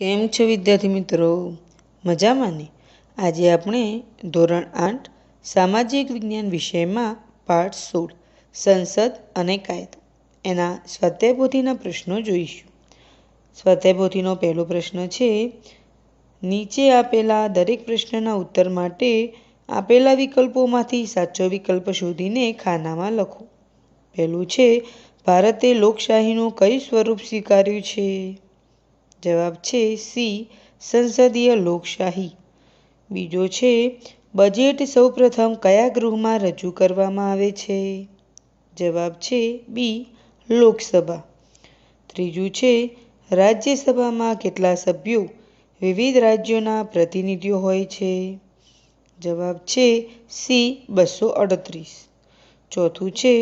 કેમ છો વિદ્યાર્થી મિત્રો? મજામાં ને? આજે આપણે ધોરણ 8 સામાજિક વિજ્ઞાન વિષયમાં પાઠ 16 સંસદ અને કાયદો એના સ્વાધ્યાય પોથીના પ્રશ્નો જોઈશું. સ્વાધ્યાય પોથીનો પહેલો પ્રશ્ન છે, નીચે આપેલા દરેક પ્રશ્નના ઉત્તર માટે આપેલા વિકલ્પોમાંથી સાચો વિકલ્પ શોધીને ખાનામાં લખો. પહેલું છે, ભારતે લોકશાહીનું કયું સ્વરૂપ સ્વીકાર્યું છે? જવાબ છે સી, સંસદીય લોકશાહી. બીજો છે, બજેટ સૌપ્રથમ કયા ગૃહમાં રજૂ કરવામાં આવે છે? જવાબ છે બી, લોકસભા. ત્રીજું છે, રાજ્યસભામાં કેટલા સભ્યો વિવિધ રાજ્યોના પ્રતિનિધિઓ હોય છે? જવાબ છે સી, 238. ચોથું છે,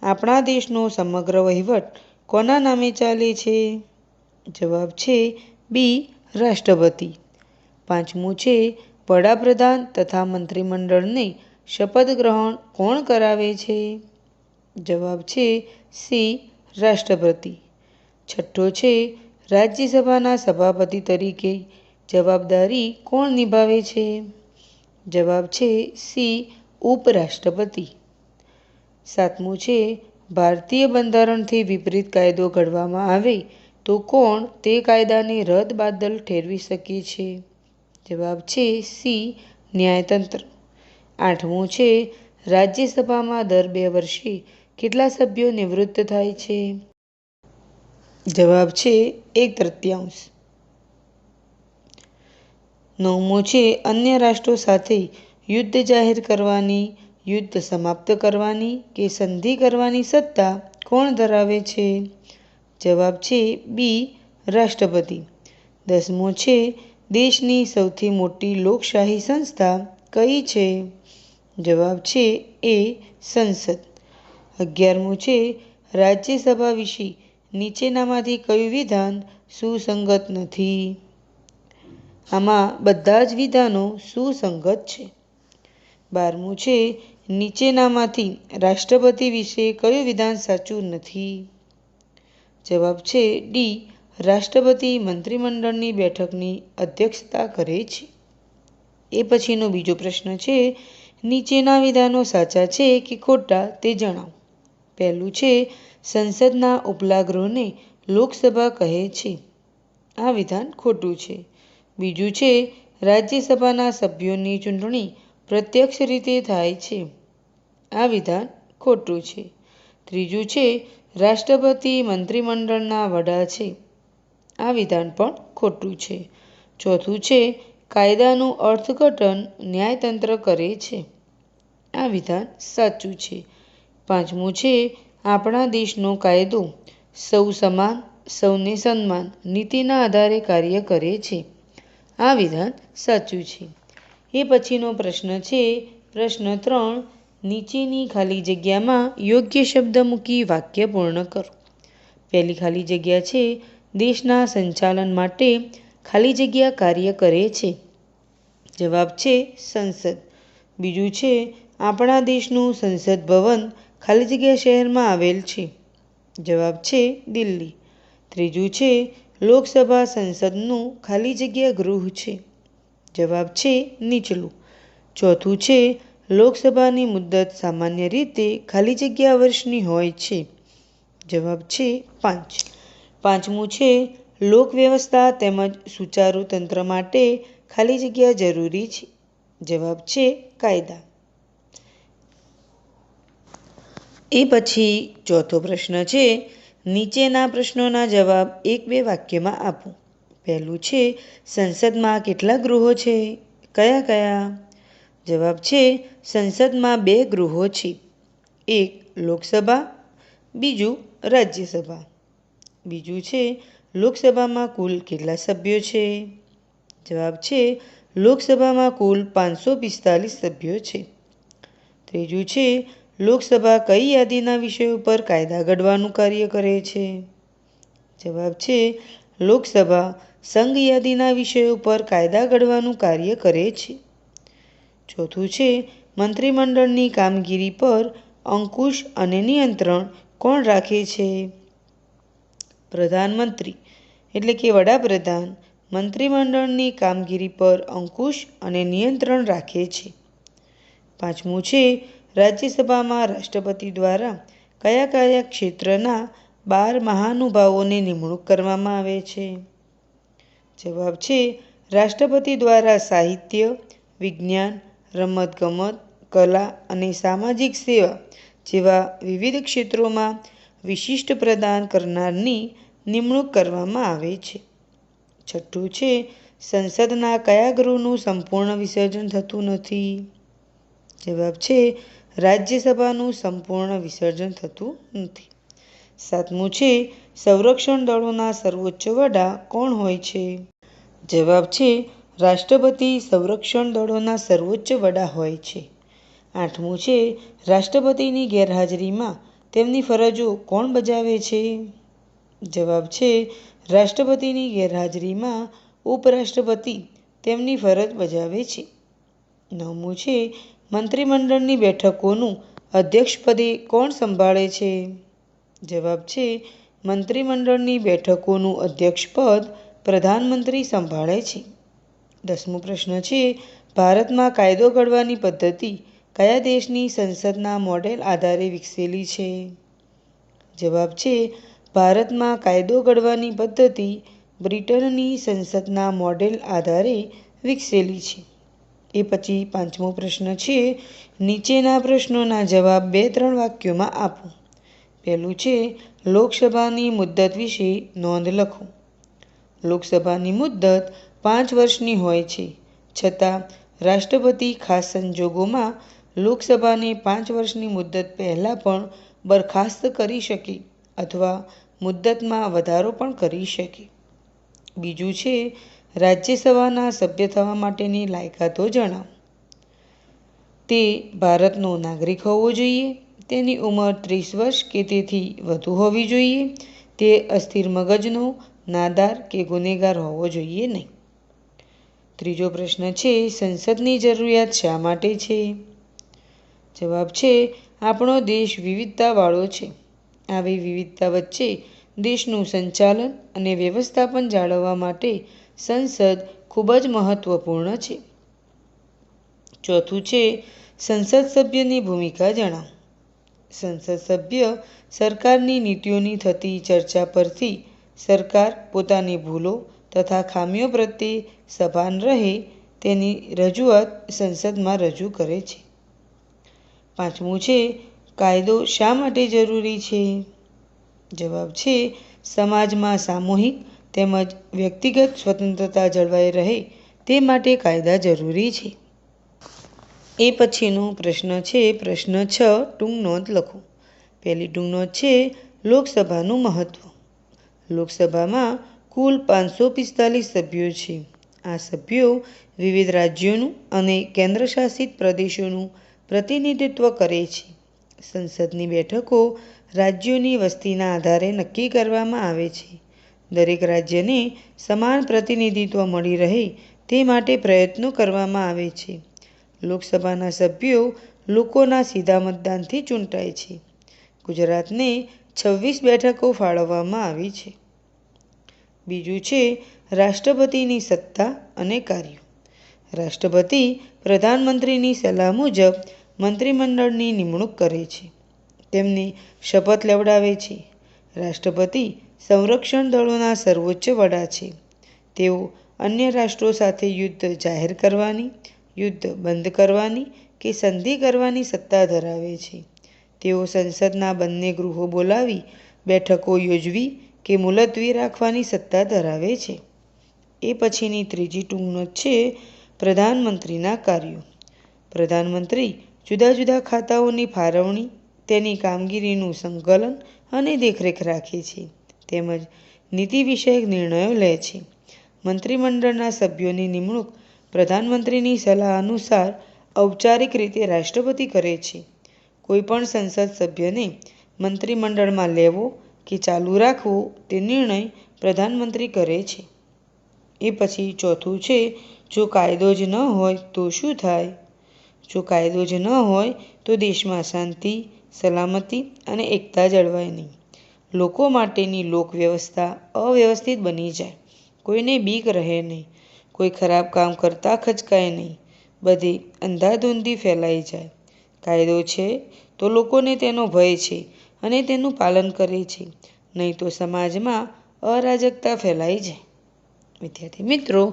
આપણા દેશનો સમગ્ર વહીવટ કોના નામે ચાલે છે? જવાબ છે બી, રાષ્ટ્રપતિ. પાંચમું છે, વડાપ્રધાન તથા મંત્રીમંડળને શપથ ગ્રહણ કોણ કરાવે છે? જવાબ છે સી, રાષ્ટ્રપતિ. છઠ્ઠો છે, રાજ્યસભાના સભાપતિ તરીકે જવાબદારી કોણ નિભાવે છે? જવાબ છે સી, ઉપરાષ્ટ્રપતિ. સાતમું છે, ભારતીય બંધારણથી વિપરીત કાયદો ઘડવામાં આવે તો કોણ તે કાયદાને રદ-બાતલ ઠેરવી શકે છે? જવાબ છે સી, ન્યાયતંત્ર. આઠમું છે, રાજ્યસભામાં દર 2 વર્ષે કેટલા સભ્યો નિવૃત્ત થાય છે? જવાબ છે 1/3. નવમું છે, અન્ય રાષ્ટ્રો સાથે યુદ્ધ જાહેર કરવાની, યુદ્ધ સમાપ્ત કરવાની કે સંધિ કરવાની સત્તા કોણ ધરાવે છે? જવાબ છે બી, રાષ્ટ્રપતિ. 10મું છે, દેશની સૌથી મોટી લોકશાહી સંસ્થા કઈ છે? જવાબ છે એ, સંસદ. 11મું છે, રાજ્યસભા વિશે નીચેનામાંથી કયું વિધાન સુસંગત નથી? આમાં બધા જ વિધાનો સુસંગત છે. 12મું છે, નીચેનામાંથી રાષ્ટ્રપતિ વિશે કયું વિધાન સાચું નથી? જવાબ છે ડી, રાષ્ટ્રપતિ મંત્રીમંડળની બેઠકની અધ્યક્ષતા કરે છે. એ પછીનો બીજો પ્રશ્ન છે, નીચેના વિધાનો સાચા છે કે ખોટા તે જણાવો. પહેલું છે, સંસદના ઉપલા ગૃહને લોકસભા કહે છે. આ વિધાન ખોટું છે. બીજું છે, રાજ્યસભાના સભ્યોની ચૂંટણી પ્રત્યક્ષ રીતે થાય છે. આ વિધાન ખોટું છે. ત્રીજું છે, રાષ્ટ્રપતિ મંત્રીમંડળના વડા છે. આ વિધાન પણ ખોટું છે. ચોથું છે, કાયદાનું અર્થઘટન ન્યાયતંત્ર કરે છે. આ વિધાન સાચું છે. પાંચમું છે, આપણા દેશનો કાયદો સૌ સમાન, સૌને સન્માન નીતિના આધારે કાર્ય કરે છે. આ વિધાન સાચું છે. એ પછીનો પ્રશ્ન છે, પ્રશ્ન 3, નીચેની ખાલી જગ્યામાં યોગ્ય શબ્દ મૂકી વાક્ય પૂર્ણ કરો. પહેલી ખાલી જગ્યા છે, દેશના સંચાલન માટે ખાલી જગ્યા કાર્ય કરે છે. જવાબ છે સંસદ. બીજું છે, આપણા દેશનું સંસદ ભવન ખાલી જગ્યા શહેરમાં આવેલ છે. જવાબ છે દિલ્હી. ત્રીજું છે, લોકસભા સંસદનું ખાલી જગ્યા ગૃહ છે. જવાબ છે નીચલું. ચોથું છે, લોકસભાની મુદ્દત સામાન્ય રીતે ખાલી જગ્યા વર્ષની હોય છે. જવાબ છે 5. પાંચમું છે, લોકવ્યવસ્થા તેમજ સુચારુ તંત્ર માટે ખાલી જગ્યા જરૂરી છે. જવાબ છે કાયદા. એ પછી ચોથો પ્રશ્ન છે, નીચેના પ્રશ્નોના જવાબ 1-2 વાક્યમાં આપો. પહેલું છે, સંસદમાં કેટલા ગૃહો છે? કયા કયા? જવાબ છે, સંસદમાં 2 ગૃહો છે. એક લોકસભા, બીજું રાજ્યસભા. બીજું છે, લોકસભામાં કુલ કેટલા સભ્યો છે? જવાબ છે, લોકસભામાં કુલ 545 સભ્યો છે. ત્રીજું છે, લોકસભા કઈ યાદીના વિષયો પર કાયદા ઘડવાનું કાર્ય કરે છે? જવાબ છે, લોકસભા સંઘ યાદીના વિષયો પર કાયદા ઘડવાનું કાર્ય કરે છે. ચોથું છે, મંત્રીમંડળની કામગીરી પર અંકુશ અને નિયંત્રણ કોણ રાખે છે? પ્રધાનમંત્રી એટલે કે વડાપ્રધાન, મંત્રીમંડળની કામગીરી પર અંકુશ અને નિયંત્રણ રાખે છે. 5મું છે રાજ્યસભામાં રાષ્ટ્રપતિ દ્વારા કયા કયા ક્ષેત્રના 12 મહાનુભાવોની નિમણૂક કરવામાં આવે છે? જવાબ છે રાષ્ટ્રપતિ દ્વારા સાહિત્ય, વિજ્ઞાન, રમતગમત, કલા અને સામાજિક સેવા જેવા વિવિધ ક્ષેત્રોમાં વિશિષ્ટ પ્રદાન કરનારની નિમણૂક કરવામાં આવે છે. 6 છે સંસદના કયા ગૃહનું સંપૂર્ણ વિસર્જન થતું નથી? જવાબ છે રાજ્યસભાનું સંપૂર્ણ વિસર્જન થતું નથી. 7મું છે સંરક્ષણ દળોના સર્વોચ્ચ વડા કોણ હોય છે? જવાબ છે રાષ્ટ્રપતિ સંરક્ષણ દળોના સર્વોચ્ચ વડા હોય છે. 8મું છે રાષ્ટ્રપતિની ગેરહાજરીમાં તેમની ફરજો કોણ બજાવે છે? જવાબ છે રાષ્ટ્રપતિની ગેરહાજરીમાં ઉપરાષ્ટ્રપતિ તેમની ફરજ બજાવે છે. 9મું છે મંત્રીમંડળની બેઠકોનું અધ્યક્ષપદે કોણ સંભાળે છે? જવાબ છે મંત્રીમંડળની બેઠકોનું અધ્યક્ષપદ પ્રધાનમંત્રી સંભાળે છે. 10મો પ્રશ્ન છે ભારતમાં કાયદો ઘડવાની પદ્ધતિ કયા દેશની સંસદના મોડેલ આધારે વિકસેલી છે? જવાબ છે ભારતમાં કાયદો ઘડવાની પદ્ધતિ બ્રિટનની સંસદના મોડેલ આધારે વિકસેલી છે. એ પછી 5મો પ્રશ્ન છે નીચેના પ્રશ્નોના જવાબ 2-3 વાક્યોમાં આપો. પહેલું છે લોકસભાની મુદ્દત વિશે નોંધ લખો. લોકસભાની મુદ્દત 5 વર્ષની હોય છે, છતાં રાષ્ટ્રપતિ ખાસ સંજોગોમાં લોકસભાને 5 વર્ષની મુદ્દત પહેલાં પણ બરખાસ્ત કરી શકે અથવા મુદ્દતમાં વધારો પણ કરી શકે. બીજું છે રાજ્યસભાના સભ્ય થવા માટેની લાયકાતો જણાવો. તે ભારતનો નાગરિક હોવો જોઈએ. તેની ઉંમર 30 વર્ષ કે તેથી વધુ હોવી જોઈએ. તે અસ્થિર મગજનો, નાદાર કે ગુનેગાર હોવો જોઈએ નહીં. ત્રીજો પ્રશ્ન છે સંસદની જરૂરિયાત શા માટે છે? જવાબ છે આપણો દેશ વિવિધતાવાળો છે. આવી વિવિધતા વચ્ચે દેશનું સંચાલન અને વ્યવસ્થાપન જાળવવા માટે સંસદ ખૂબ જ મહત્વપૂર્ણ છે. ચોથું છે સંસદ સભ્યની ભૂમિકા જણાવો. સંસદ સભ્ય સરકારની નીતિઓની થતી ચર્ચા પરથી સરકાર પોતાની ભૂલો તથા ખામીઓ પ્રત્યે સભાન રહે તેની રજૂઆત સંસદમાં રજૂ કરે છે. 5મું છે કાયદો શા માટે જરૂરી છે? જવાબ છે સમાજમાં સામૂહિક તેમજ વ્યક્તિગત સ્વતંત્રતા જળવાઈ રહે તે માટે કાયદા જરૂરી છે. એ પછીનો પ્રશ્ન છે પ્રશ્ન 6 ટૂંક નોંધ લખો. પહેલી ટૂંક નોંધ છે લોકસભાનું મહત્વ. લોકસભામાં કુલ 545 સભ્યો છે. આ સભ્યો વિવિધ રાજ્યોનું અને કેન્દ્રશાસિત પ્રદેશોનું પ્રતિનિધિત્વ કરે છે. સંસદની બેઠકો રાજ્યોની વસ્તીના આધારે નક્કી કરવામાં આવે છે. દરેક રાજ્યને સમાન પ્રતિનિધિત્વ મળી રહે તે માટે પ્રયત્નો કરવામાં આવે છે. લોકસભાના સભ્યો લોકોના સીધા મતદાનથી ચૂંટાય છે. ગુજરાતને 26 બેઠકો ફાળવવામાં આવી છે. બીજું છે રાષ્ટ્રપતિની સત્તા અને કાર્યો. રાષ્ટ્રપતિ પ્રધાનમંત્રીની સલાહ મુજબ મંત્રીમંડળની નિમણૂક કરે છે. તેમને શપથ લેવડાવે છે. રાષ્ટ્રપતિ સંરક્ષણ દળોના સર્વોચ્ચ વડા છે. તેઓ અન્ય રાષ્ટ્રો સાથે યુદ્ધ જાહેર કરવાની, યુદ્ધ બંધ કરવાની કે સંધિ કરવાની સત્તા ધરાવે છે. તેઓ સંસદના બંને ગૃહો બોલાવી બેઠકો યોજવી કે મુલતવી રાખવાની સત્તા ધરાવે છે. એ પછીની ત્રીજી ટૂંક નોંધ છે પ્રધાનમંત્રીના કાર્યો. પ્રધાનમંત્રી જુદા જુદા ખાતાઓની ફાળવણી, તેની કામગીરીનું સંકલન અને દેખરેખ રાખે છે તેમજ નીતિ વિષયક નિર્ણયો લે છે. મંત્રીમંડળના સભ્યોની નિમણૂક પ્રધાનમંત્રીની સલાહ અનુસાર ઔપચારિક રીતે રાષ્ટ્રપતિ કરે છે. કોઈપણ સંસદ સભ્યને મંત્રીમંડળમાં લેવો કે ચાલુ રાખવો તે નિર્ણય પ્રધાનમંત્રી કરે છે. એ પછી ચોથું છે જો કાયદો જ ન હોય તો શું થાય? જો કાયદો જ ન હોય તો દેશમાં શાંતિ, સલામતી અને એકતા જળવાય નહીં. લોકો માટેની લોક વ્યવસ્થા અવ્યવસ્થિત બની જાય. કોઈને બીક રહે નહીં, કોઈ ખરાબ કામ કરતાં ખચકાય નહીં, બધે અંધાધૂંધી ફેલાઈ જાય. કાયદો છે તો લોકોને તેનો ભય છે અને તેનું પાલન કરે છે, નહીં તો સમાજમાં અરાજકતા ફેલાઈ જાય. વિદ્યાર્થી મિત્રો,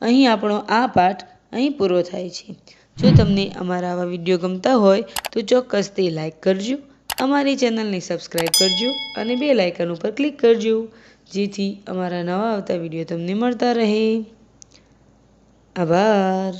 અહીં આપણો આ પાઠ અહીં પૂરો થાય છે. જો તમને અમારા આવા વિડીયો ગમતા હોય તો ચોક્કસથી લાઈક કરજો, અમારી ચેનલને સબસ્ક્રાઈબ કરજો અને બેલ આઇકન ઉપર ક્લિક કરજો, જેથી અમારા નવા આવતા વિડીયો તમને મળતા રહે. આભાર.